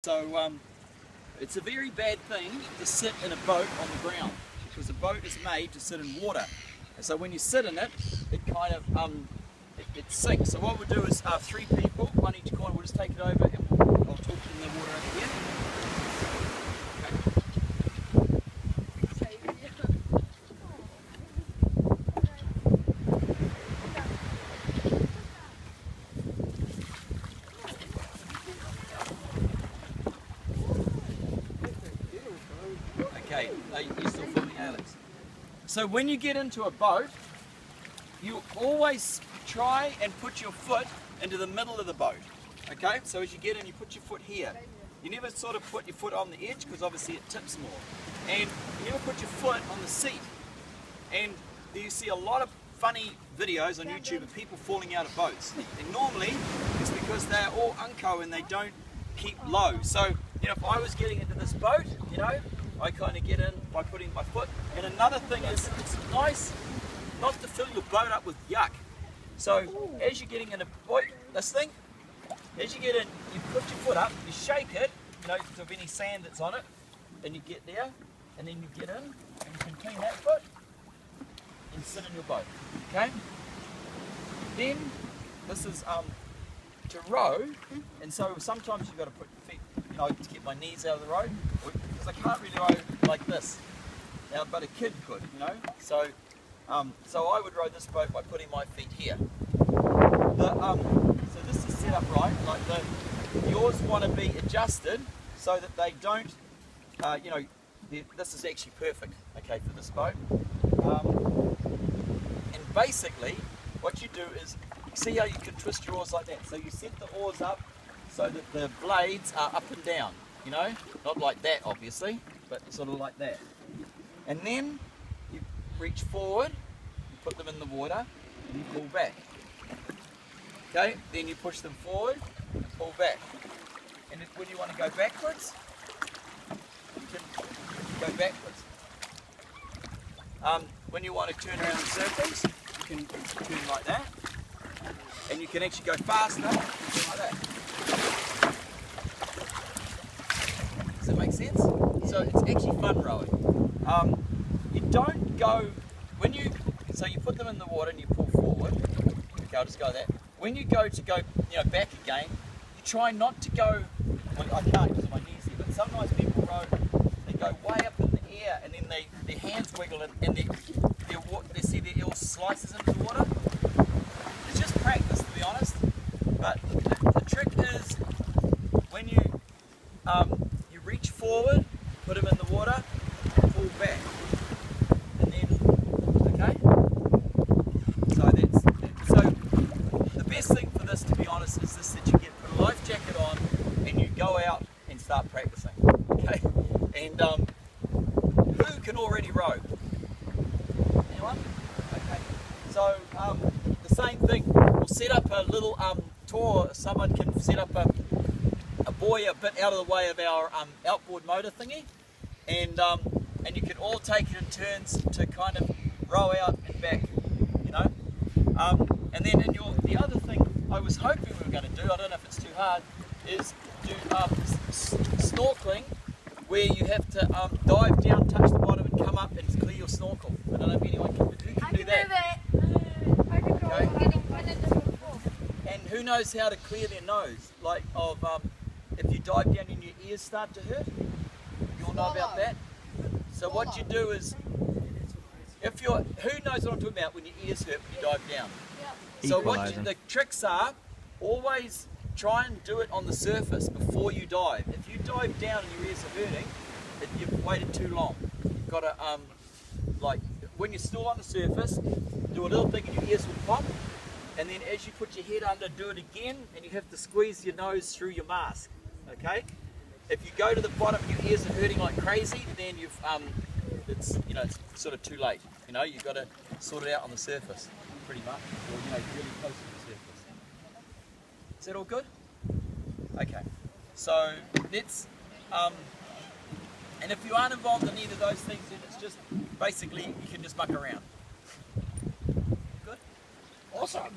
So it's a very bad thing to sit in a boat on the ground, because a boat is made to sit in water. And so when you sit in it, it kind of it sinks. So what we'll do is three people, one each corner, we'll just take it over and I'll talk to them in the water over here. Okay, you're still filming, Alex. So when you get into a boat, you always try and put your foot into the middle of the boat. Okay, so as you get in, you put your foot here. You never sort of put your foot on the edge, because obviously it tips more. And you never put your foot on the seat. And you see a lot of funny videos on YouTube of people falling out of boats. And normally it's because they're all unco and they don't keep low. So, you know, if I was getting into this boat, you know, I kind of get in by putting my foot. And another thing is, it's nice not to fill your boat up with yuck. So as you're getting in a boat, this thing, as you get in, you put your foot up, you shake it, you know, of any sand that's on it, and you get there, and then you get in, and you can clean that foot, and sit in your boat, okay? Then, this is to row, and so sometimes you've got to put your feet, you know, to get my knees out of the road, because I can't really row like this, now, but a kid could, you know, so I would row this boat by putting my feet here. So this is set up right, like the oars want to be adjusted so that they don't, you know, this is actually perfect, okay, for this boat. And basically, what you do is, see how you can twist your oars like that. So you set the oars up so that the blades are up and down, you know, not like that obviously, but sort of like that. And then you reach forward, you put them in the water, and you pull back. Okay, then you push them forward and pull back. And when you want to go backwards, you can go backwards. When you want to turn around in circles, you can turn like that. And you can actually go faster, like that. Does that make sense? So it's actually fun rowing. You don't go, so you put them in the water and you pull forward. Okay, I'll just go that. When you go, you know, back again, you try not to go, well, I can't because of my knees here, but sometimes people row, they go way up in the air and then their hands wiggle and they see their eel slices into the water. It's just practice, to be honest, but the trick is when you reach forward, put them in the water, pull back, and then, okay? So the best thing for this, to be honest, is this, that you put a life jacket on and you go out and start practicing, okay? And who can already row? Anyone? Okay. So the same thing, we'll set up a little tour, someone can set up a buoy a bit out of the way of our outboard motor thingy, and you can all take it in turns to kind of row out and back, you know. And then the other thing I was hoping we were going to do, I don't know if it's too hard, is do snorkeling, where you have to dive down, touch the bottom, and come up and clear your snorkel. I don't know if anyone can do that. Okay. And who knows how to clear their nose? Like if you dive down and your ears start to hurt, you all know about that. So what you do is, who knows what I'm talking about when your ears hurt when you dive down? So the tricks are, always try and do it on the surface before you dive. If you dive down and your ears are hurting, you've waited too long. You've got to, like, when you're still on the surface, do a little thing and your ears will pop. And then as you put your head under, do it again, and you have to squeeze your nose through your mask, okay? If you go to the bottom and your ears are hurting like crazy, then it's sort of too late. You know, you've got to sort it out on the surface, pretty much, or you know, really close to the surface. Is that all good? Okay. So let's, and if you aren't involved in either of those things, then it's just basically you can just muck around. Good. Awesome.